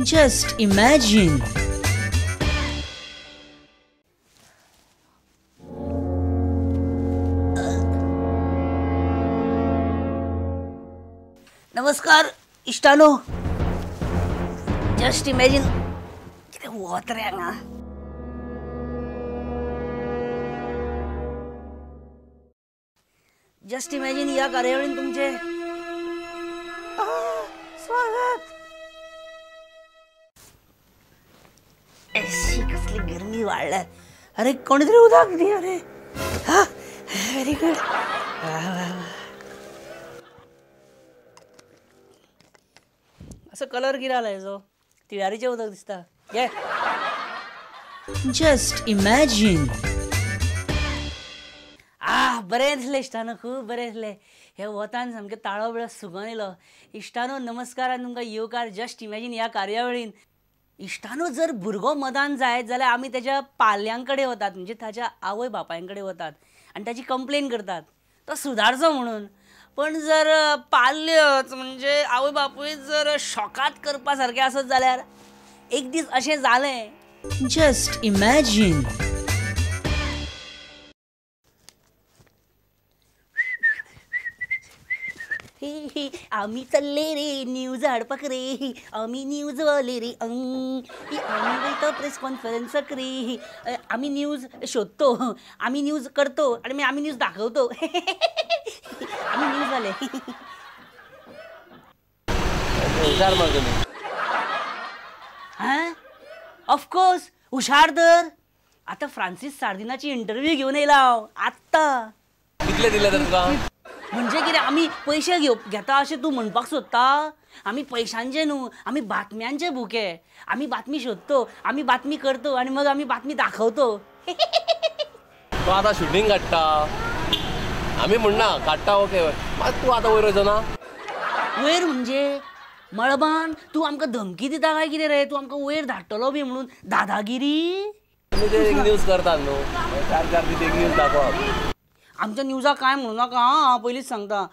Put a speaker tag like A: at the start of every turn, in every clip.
A: Just imagine. नमस्कार इष्टानो. Just imagine किती होत रे हांगा. जस्ट इमॅजिन या कार्यावळीन तुमचे स्वागत. ऐशी कसली गरमी वाढल्या. अरे कोणीतरी उदाक दे. अरे हा व्हेरी गुड. असं कलर गिरालाय जो तिळारीचे उदक दिसता. घे. Just imagine. बरें दिसलें इश्टानो, खूब बरें दिसलें. हे वतान सामकें ताळो बिळो सुगोन येयलो. इश्टानो नमस्कार आनी तुमकां येवकार जस्ट इमॅजिन ह्या कार्यावळीन. इश्टानो जर भुरगो मदान जायत जाल्यार आमी तेज्या पालयां कडेन वतात, म्हणजे ताच्या आवय बापायां कडेन वतात आनी ताची कंप्लेन करतात तो सुदारचो म्हणून. पण जर पाल्यच म्हणजे आवय बापूय जर शॉकात करपा सारकें आसत जाल्यार एक दीस अशें जालें. Just imagine. आम्ही चालले रे न्यूज हाडपाक रे. आम्ही न्यूज वाले रे. आम्ही वयता प्रेस कॉन्फरन्साक रे. आम्ही न्यूज शोधतो, आम्ही न्यूज करतो आणि आम्ही न्यूज दाखवतो. आम्ही न्यूज वाले. हा ऑफकोर्स हुशार. तर आता फ्रान्सिस सार्दिनाची इंटरव्ह्यू घेऊन येयला आत्ता.
B: कितले दिले तर तुका?
A: म्हणजे कितें आमी पैसे घेता अशें तूं म्हणपाक सोदता? आमी पैशांचे न्हू, आमी बातम्यांचे भुके. आमी बातमी शोधतो, आमी बातमी करतो आणि मग आमी बातमी दाखवतो.
B: तूं आतां शूटिंग काडटा, आमी म्हणना काडटा ओके, मात तूं आतां वयर वयचो ना?
A: वयर म्हणजे मळबान तूं आमकां धमकी दिता काय कितें रे? तूं आमकां वयर धाडटलो बी म्हणून दादागिरी?
B: तुमी ते एक न्यूज करतात न्हू, चार दीस एक न्यूज दाखोवप.
A: आमच्या न्यूजा काय म्हणू नका हां, पयलींच सांगता.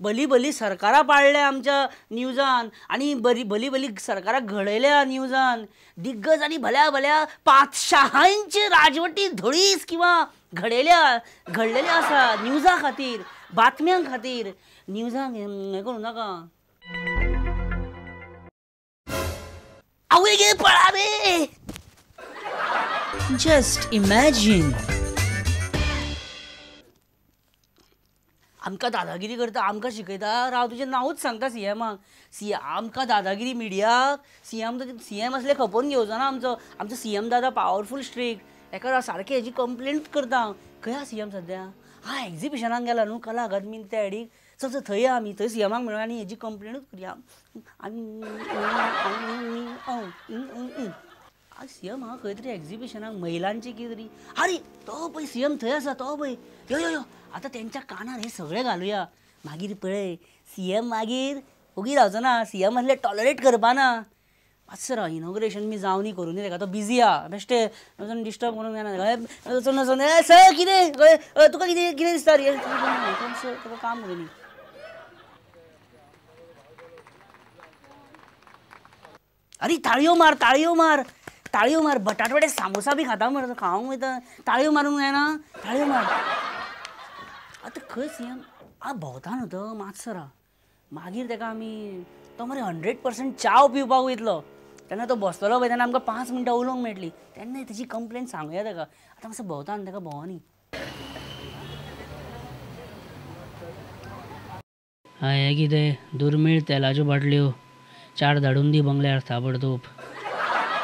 A: भली भली सरकारां पाळल्या आमच्या न्यूजान आनी भली भली सरकारां घडयल्या न्यूजान. दिग्गज आनी भल्या भल्या पातशाहांचे राजवटी धडीस किंवा घडलेल्या आसा न्यूजा खातीर, बातम्यां खातीर. न्यूजांक हें करूं नाका. आवय गे पळा रे. Just imagine. आमकां दादागिरी करता, आमकां शिकयता. राव तुजें नांवूच सांगता सीएमाक. आमकां दादागिरी मिडियाक. सीएम असले खपोवन घेवचो ना आमचो सीएम दादा पावरफूल स्ट्रिक्ट. एका सारकें हेजी कंप्लेंट करता. खंय हा सीएम सद्या? हा एक्झिबिशनाक गेला न्हू कला अकादमीन त्या हाडीक. चल थंय आमी थंय सीएमाक मेळून आनी हेजी कंप्लेनूच करया. सीएम हा खंय तरी एक्झिबिशनाक महिलांची कितें तरी. अरे तो पळय सीएम थंय आसा तो पळय. यो यो यो आता त्यांच्या कानार हे सगळे घालुया. मागीर पळय सीएम मागीर ओगी रावचो ना. सीएम असले टॉलरेट करपा ना. मातसो राव इनॉग्रेशन मी जावनी करूनी तेका तो बिजी हा बेश्टे वचून डिस्टर्ब करूंक जायना. वचून वचून सर कितें तुका कितें कितें दिसता रे? तुका काम करूनी. अरे ताळयो मार ताळयो मार ताळयो मार. बटाटवडे सामोसा बी खाता मरे खावंक वयता. ताळयो मारूंक जायना. ताळयो मार. आता खंय सीएम भोंवता न्हू तो मातसो राव. मागीर तेका आमी तो मरे 100% चाव पिवपाक वयतलो तेन्ना तो बसतलो पळय तेन्ना आमकां 5 मिनटां उलोवंक मेळटली. तेन्ना तेजी कंप्लेंट सांगुया तेका. आतां मातसो भोंवता न्हू तेका भोंवनी.
C: हें कितें दुर्मीळ तेलाच्यो बाटल्यो 4 धाडून दी बंगल्यार ताबडतोब.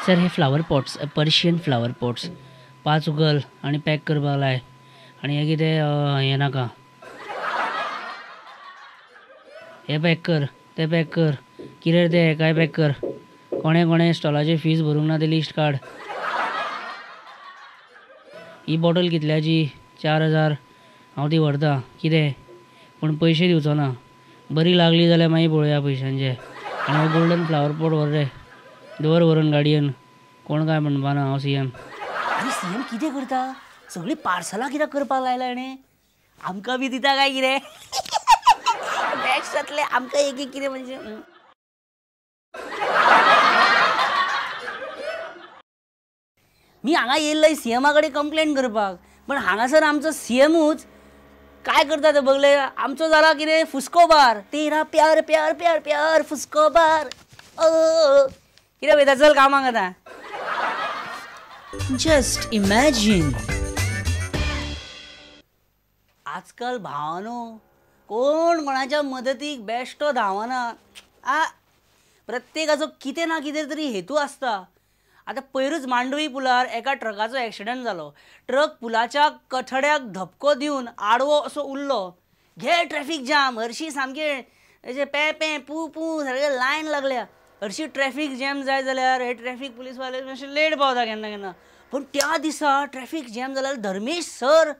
C: सर हे flower pots Persian flower pots 5 उगल आनी पॅक करपाक लाय. आनी हें कितें हें नाका. हें पॅक कर तें पॅक कर. कितें तें काय पॅक कर. कोणें कोणें स्टॉलाची फीज भरूंक ना तें लिस्ट काड. ही बॉटल कितल्याची? 4000. हांव ती व्हरतां. कितें पूण पयशे दिवचो ना. बरी लागली जाल्यार मागीर पळोवया पयशांचे. आनी हो गोल्डन फ्लावर पॉट व्हर रे. दवर व्हरून गाडयेन. कोण काय म्हणपा ना हांव सीएम.
A: अरे सीएम कितें करता? सगळीं पार्सलां कित्याक करपाक लायला हेणें? आमकां बी दिता काय कितें? बॅग्स जातले आमकां एक एक कितें म्हणजे मी हांगा येयल्लय CMा कडेन कंप्लेन करपाक, पण हांगासर आमचो CMूच काय करता ते बघले, आमचो जाला कितें फुस्कोबार, तेरा प्यार प्यार प्यार प्यार फुस्कोबार. कितें वयता, चल कामाक आतां. Just imagine. आजकाल भावानो कोण कोणाच्या मदतीक बेश्टो धावना. प्रत्येकाचो कितें ना कितें तरी हेतू आसता. आतां पयरूच मांडवी पुलार एका ट्रकाचो एक्सिडंट जालो. ट्रक पुलाच्या कठड्याक धपको दिवन आडवो असो उरलो. घे ट्रॅफिक जाम, हरशीं सामकें अशें पे पे पू पू सारकें लायन लागल्या. हरशीं ट्रॅफिक जॅम जाय जाल्यार हे ट्रॅफिक पुलीसवाले मातशे लेट पावता केन्ना केन्ना. पूण त्या दिसा ट्रॅफिक जॅम जाल्यार धर्मेश सर,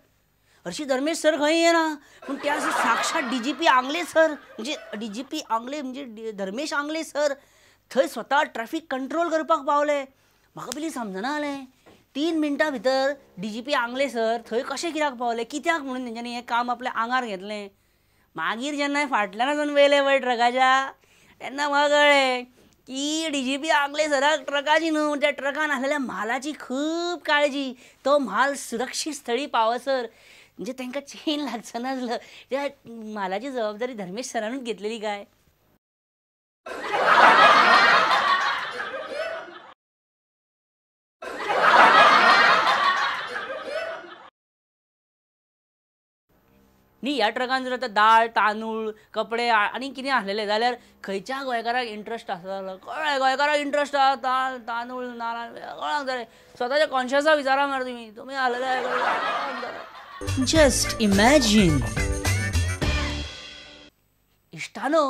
A: हरशीं धर्मेश सर खंय येना, पूण त्या दिसा साक्षात DGP आंगले सर, म्हणजे DGP आंगले म्हणजे धर्मेश आंगले सर थंय स्वता ट्रॅफिक कंट्रोल करपाक पावले. म्हाका पयलीं समजना जालें 3 मिनटां भितर DGP आंगले सर थंय कशें कित्याक पावले, कित्याक म्हणून तेंच्यांनी हें काम आपल्या आंगार घेतलें. मागीर जेन्ना फाटल्यान वचून वयले पळय ट्रकाच्या, तेन्ना म्हाका कळ्ळें की DGP आंगले सराक ट्रकाची न्हू, त्या ट्रकान आसलेल्या म्हालाची खूब काळजी. तो म्हाल सुरक्षीत स्थळी पावसर म्हणजे तांकां चेन लागचं नासलं. त्या म्हालाची जबाबदारी धर्मेश सरानूच घेतलेली काय. न्ही ह्या ट्रकान जर आतां दाळ तांदूळ कपडे आनी कितें आसलेलें जाल्यार खंयच्या गोंयकाराक इंट्रस्ट आसतालो. कळ्ळें, गोंयकाराक इंट्रस्ट आसा दाळ तांदूळ नाल्ल कळंक जालें. स्वताच्या कॉन्शियसा विचारा मरे तुमी आसलेले. Just imagine. इश्टानो,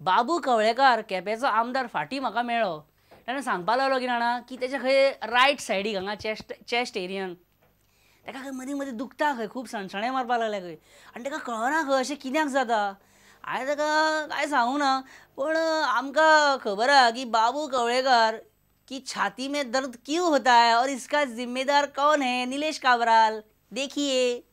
A: बाबू कवळेकार केपेंचो आमदार फाटीं म्हाका मेळ्ळो. ताणें सांगपाक लागलो कितें जाणा की तेच्या खंय रायट सायडीक हांगा चेस्ट एरियान ताका खंय मदीं मदीं दुखता, खंय खूब सणसणे मारपाक लागल्या खंय, आनी ताका कळना खंय अशें कित्याक जाता. हांवें ताका कांय सांगूंक ना, पूण आमकां खबर आसा की बाबू कवळेकार की छाती में दर्द क्यों होता है और इसका जिम्मेदार कौन है, नीलेश काब्राल. देखिए.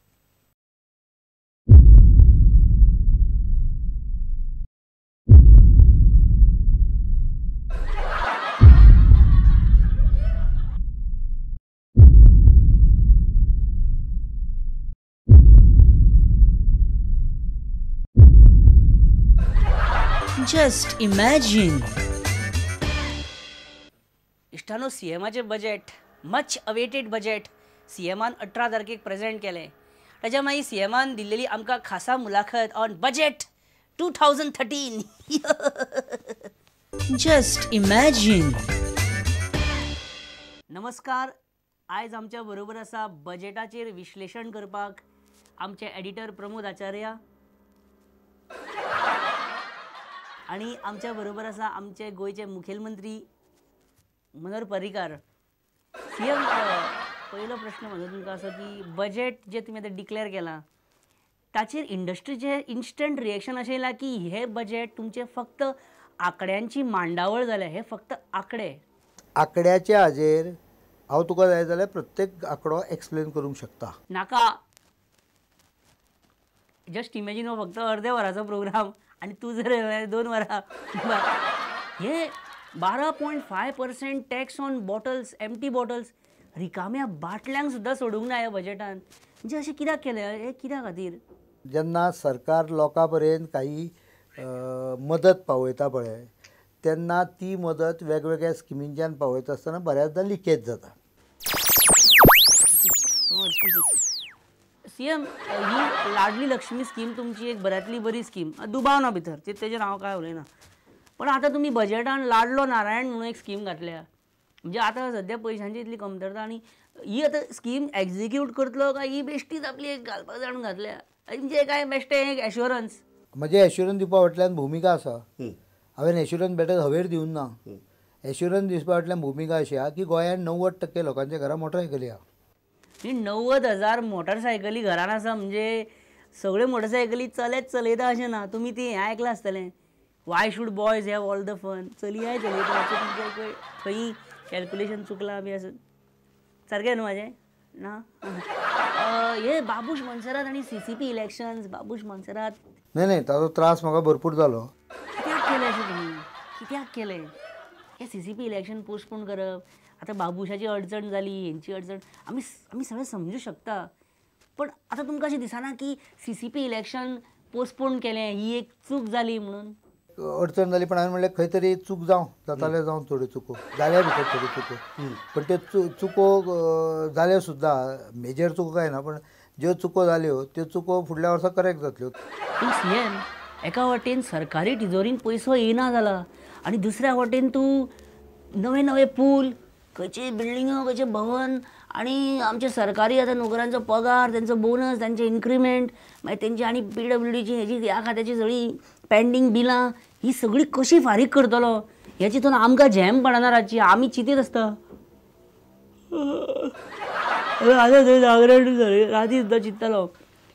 A: Just imagine. इश्टानो, CMाचे बजेट, मच अवेटेड बजेट CMान 18 तारखेक प्रेझेंट केलें. ताच्या मागीर CMान दिल्लेली आमकां खासा मुलाखत ऑन बजेट 2013. Just imagine. नमस्कार. आयज आमच्या बरोबर आसा बजेटाचेर विश्लेशण करपाक आमचे एडिटर प्रमोद आचार्य, आणि आमच्या बरोबर आसा आमचे गोयचे मुखेलमंत्री मनोहर पर्रीकार. CM, पयलो प्रश्न म्हजो तुमकां असो की बजेट जे तुमी आतां डिक्लेअर केलां ताचेर इंडस्ट्रीचे इन्स्टंट रिएक्शन अशें येयलां की हे बजेट तुमचे फक्त आंकड्यांची मांडावळ जाल्या, हे फक्त आंकड्याच्या
D: हाजेर हांव तुका जाय जाल्यार प्रत्येक आंकडो एक्सप्लेन करूंक शकता.
A: नाका. जस्ट इमॅजिन हो फक्त अर्दे वराचो प्रोग्राम आणि तू जर 2 वरां. हे 12.5% tax on bottles, empty bottles, रिकाम्या बाटल्यांक सुद्दां सोडूंक ना ह्या बजेटान. म्हणजे अशें कित्याक केलें, हे कित्या खातीर?
D: जेन्ना सरकार लोकां पर्यंत काही मदत पावयता पळय, तेन्ना ती मदत वेगवेगळ्या स्किमींच्यान पावयता आसतना बऱ्याचदा लिकेज जाता.
A: CM, ही लाडली लक्ष्मी स्कीम तुमची एक बऱ्यांतली बरी स्कीम, दुबाव ना भितर, तेजेर हांव काय उलयना. पण आतां तुमी बजेटान लाडलो नारायण म्हणून एक स्कीम घातल्या. म्हणजे आतां सद्या पयशांची इतली कमतरता, आनी ही आतां स्कीम एक्झिक्यूट करतलो काय ही बेश्टीच आपली एक घालपाक जाण घातल्या, म्हणजे काय बेश्टें एक एश्युरन्स.
D: म्हणजे एश्युरन्स दिवपा फाटल्यान भुमिका आसा. हांवें एश्युरन्स बेटर हवेर दिवं ना. एश्युरन्स दिवपा फाटल्यान भुमिका अशी आहा की गोंयांत 90% लोकांच्या घरां मोटरसायकली आहा.
A: 90,000 मोटरसायकली घरान आसा, म्हणजे सगळ्यो मोटरसायकली चलयता अशें ना. तुमी ती हें आयकलां आसतलें, why should boys have all the fun. चलयाय चलयता, तुमचें खंयी कॅल्क्युलेशन चुकलां बी आसत. सारकें न्हू म्हाजें? ना. हे बाबूश मनसरात आनी CCP इलेक्शन्स, बाबूश मनसरात.
D: नाही ताजो त्रास म्हाका भरपूर जालो.
A: कित्याक केलें अशें तुमी? कित्याक केलें हे CCP इलेक्शन पोस्टपोन करप? आता बाबुशाची अडचण जाली, हेंची अडचण आमी आमी सगळें समजू शकता. पण आता तुमकां अशें दिसना की CCP इलेक्शन पोस्टपोन केलें ही एक चूक जाली म्हणून?
D: अडचण जाली, पण हांवें म्हणलें खंय तरी चूक जाताले जावं थोड्यो चुको जाल्या भितर थोड्यो चुको, पण त्यो चुको जाल्यो सुद्दां, मेजर चुको काय ना, पण ज्यो चुको जाल्यो त्यो चुको फुडल्या वर्सा करेक्ट जातल्यो.
A: पूण CM, एका वाटेन सरकारी तिजोरीन पयसो येना जाला आनी दुसऱ्या वाटेन तूं नवे नवे पूल, खंयचे बिल्डिंग, खंयचे भवन आनी आमचे सरकारी आतां नोकरांचो पगार, तेंचो बोनस, तेंचे इन्क्रिमेंट, मागीर तेंची आनी PWDची हेजी ह्या खात्याची सगळीं पेंडींग बिलां ही सगळी कशी फारीक करतलो हेची चिंतून आमकां झेम पडना रातची. आमी चिंतीत आसता आतां थंय जागरण राती सुद्दां चिंततालो.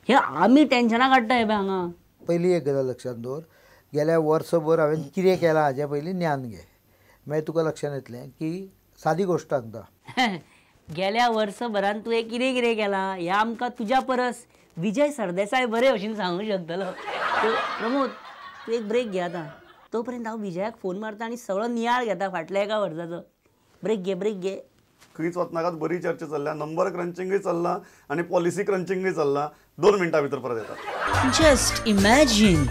A: हे आमी टेंशनां काडटा हे पळय हांगा.
D: पयली एक गजाल लक्षात दवर, गेल्या वर्सभर हांवें कितें केलां हाच्या पयलीं ज्ञान घे, मागीर तुका लक्षांत येतलें की सादी गोश्ट सांगता.
A: गेल्या वर्सभरान तुवें कितें कितें केलां हें आमकां तुज्या परस विजय सरदेसाय बरे भशेन सांगूंक शकतलो. प्रमोद, तूं एक ब्रेक घे आतां. तोपर्यंत हांव विजयाक फोन मारता आनी सगळो नियाळ घेता फाटल्या एका वर्साचो. ब्रेक घे.
E: खंयच वचनाकात, बरी चर्चा चल्ल्या, नंबर क्रंचिंगूय चल्ला आनी पॉलिसी क्रंचिंगूय चल्ला. 2 मिनटां भितर परत येता.
A: Just imagine